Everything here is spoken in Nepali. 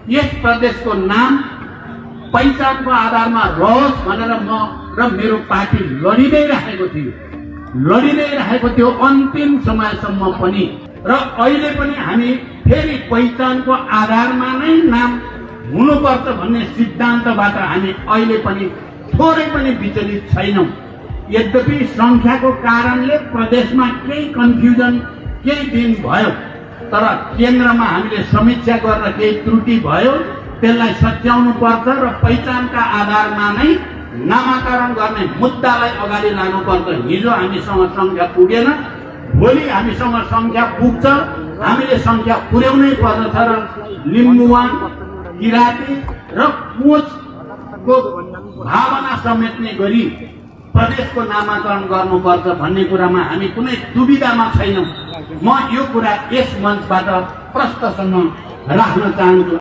यस प्रदेशको नाम पहिचानको आधारमा रहोस् भनेर म र मेरो पार्टी लडिँदै राखेको थियो अन्तिम समयसम्म पनि। र अहिले पनि हामी फेरि पहिचानको आधारमा नै नाम हुनुपर्छ भन्ने सिद्धान्तबाट हामी अहिले पनि थोरै पनि विचलित छैनौं। यद्यपि संख्याको कारणले प्रदेशमा केही कन्फ्युजन केही दिन भयो, तर केन्द्रमा हामीले समीक्षा गरेर केही त्रुटि भयो, त्यसलाई सच्याउनु पर्छ र पहिचानका आधारमा नै नामाकरण गर्ने मुद्दालाई अगाडि लानुपर्छ। हिजो हामीसँग संख्या पुगेन, भोलि हामीसँग संख्या पुग्छ, हामीले संख्या पुर्याउनै पर्दछ र लिम्बुवान, किराती र कोचको भावना समेट्ने गरी प्रदेशको नामाकरण गर्नुपर्छ भन्ने कुरामा हामी कुनै दुविधामा छैनौं। म यो कुरा यस मञ्चबाट प्रष्टसँग राख्न चाहन्छु।